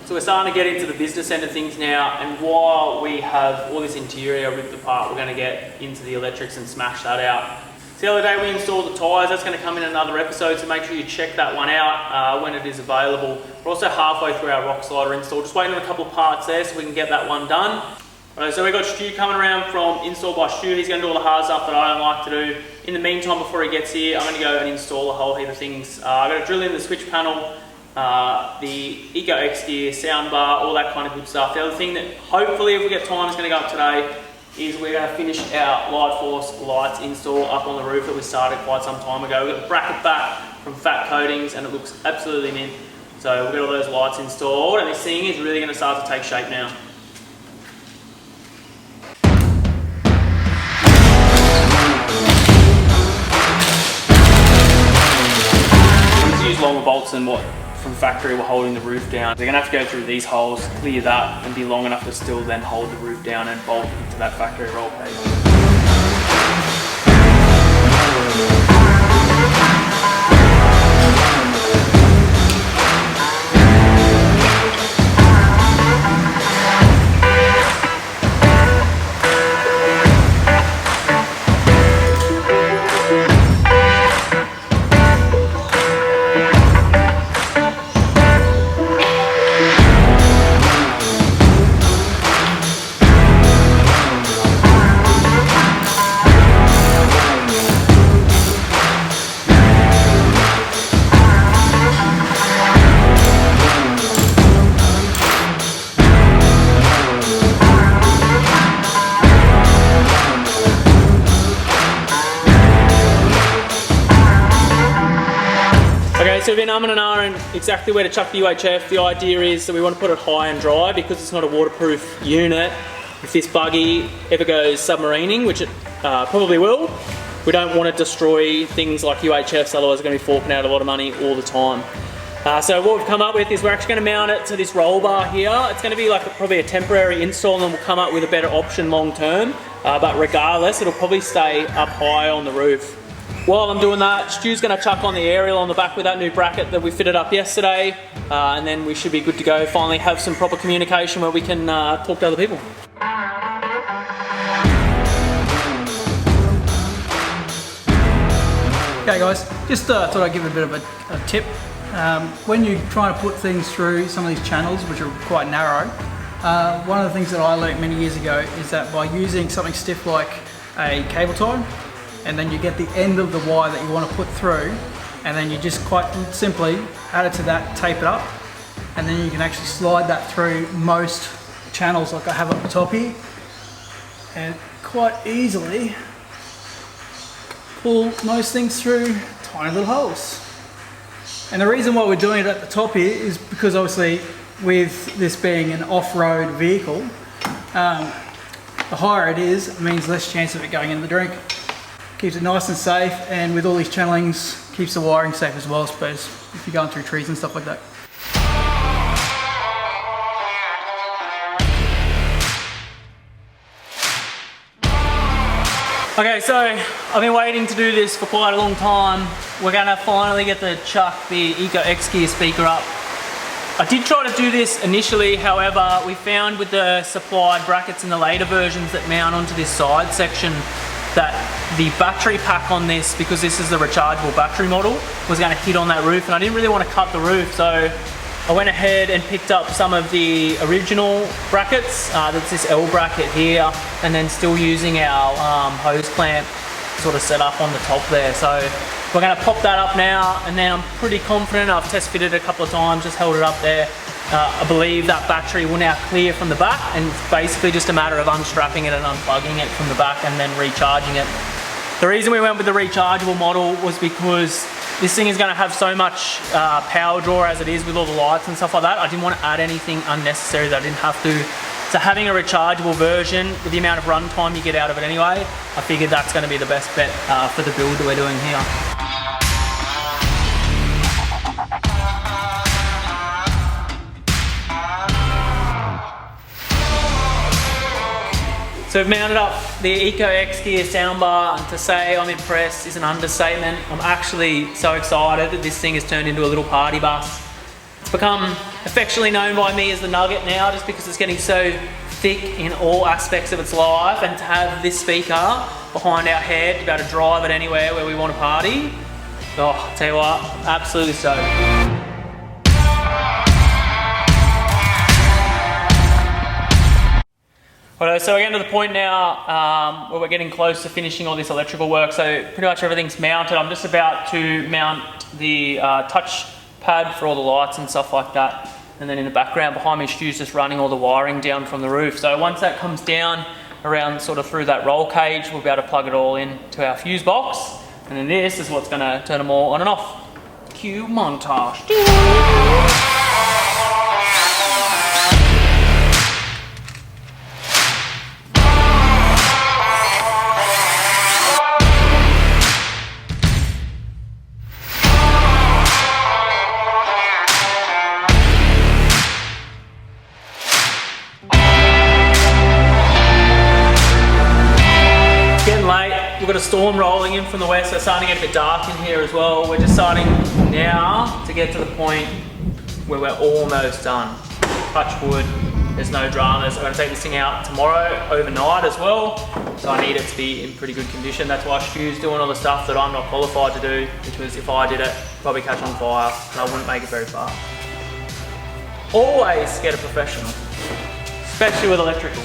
So we're starting to get into the business end of things now, and while we have all this interior ripped apart, we're going to get into the electrics and smash that out. So the other day we installed the tyres. That's going to come in another episode, so make sure you check that one out when it is available. We're also halfway through our rock slider install, just waiting on a couple of parts there so we can get that one done. Right, so we've got Stu coming around from Install by Stu. He's going to do all the hard stuff that I don't like to do. In the meantime, before he gets here, I'm going to go and install a whole heap of things. I've got to drill in the switch panel, the ECOXGEAR Soundbar, all that kind of good stuff. The other thing that hopefully, if we get time, is going to go up today is we're going to finish our Lightforce lights install up on the roof that we started quite some time ago. We've got the bracket back from Fat Coatings and it looks absolutely mint. So we've got all those lights installed and this thing is really going to start to take shape now. Use longer bolts than what from factory were holding the roof down. They're going to have to go through these holes, clear that, and be long enough to still then hold the roof down and bolt into that factory roll cage. So we've been umming and ahhing exactly where to chuck the UHF. The idea is that we want to put it high and dry because it's not a waterproof unit. If this buggy ever goes submarining, which it probably will, we don't want to destroy things like UHFs, otherwise we're going to be forking out a lot of money all the time. So what we've come up with is we're actually going to mount it to this roll bar here. It's going to be like probably a temporary install and we'll come up with a better option long term. But regardless, it'll probably stay up high on the roof. While I'm doing that, Stu's going to chuck on the aerial on the back with that new bracket that we fitted up yesterday, and then we should be good to go. Finally have some proper communication where we can talk to other people. Okay guys, just thought I'd give a bit of a tip. When you're trying to put things through some of these channels, which are quite narrow, one of the things that I learned many years ago is that by using something stiff like a cable tie, and then you get the end of the wire that you want to put through, and then you just quite simply add it to that, tape it up, and then you can actually slide that through most channels like I have up the top here, and quite easily pull most things through tiny little holes. And the reason why we're doing it at the top here is because obviously with this being an off-road vehicle, the higher it is, it means less chance of it going in the drink. Keeps it nice and safe, and with all these channelings, keeps the wiring safe as well, I suppose, if you're going through trees and stuff like that. Okay, so I've been waiting to do this for quite a long time. We're gonna finally get to chuck the ECOXGEAR speaker up. I did try to do this initially, however, we found with the supplied brackets in the later versions that mount onto this side section that the battery pack on this, because this is the rechargeable battery model, was going to hit on that roof, and I didn't really want to cut the roof, so I went ahead and picked up some of the original brackets. That's this L bracket here, and then still using our hose clamp sort of set up on the top there. So we're going to pop that up now, and then I'm pretty confident. I've test fitted it a couple of times, just held it up there. I believe that battery will now clear from the back, and it's basically just a matter of unstrapping it and unplugging it from the back and then recharging it. The reason we went with the rechargeable model was because this thing is going to have so much power draw as it is with all the lights and stuff like that. I didn't want to add anything unnecessary that I didn't have to. So having a rechargeable version with the amount of run time you get out of it anyway, I figured that's going to be the best bet for the build that we're doing here. So we've mounted up the ECOXGEAR Soundbar, and to say I'm impressed is an understatement. I'm actually so excited that this thing has turned into a little party bus. It's become affectionately known by me as the Nugget now, just because it's getting so thick in all aspects of its life, and to have this speaker behind our head to be able to drive it anywhere where we want to party, oh, I'll tell you what, absolutely stoked. Alright, so we're getting to the point now where we're getting close to finishing all this electrical work, so pretty much everything's mounted. I'm just about to mount the touch pad for all the lights and stuff like that, and then in the background behind me, Stu's just running all the wiring down from the roof. So once that comes down around sort of through that roll cage, we'll be able to plug it all in to our fuse box, and then this is what's going to turn them all on and off. Cue montage. We've got a storm rolling in from the west, so it's starting to get a bit dark in here as well. We're just starting now to get to the point where we're almost done. Touch wood, there's no dramas. I'm going to take this thing out tomorrow overnight as well, so I need it to be in pretty good condition. That's why Stu's doing all the stuff that I'm not qualified to do, because if I did it, it'd probably catch on fire and I wouldn't make it very far. Always get a professional, especially with electrical.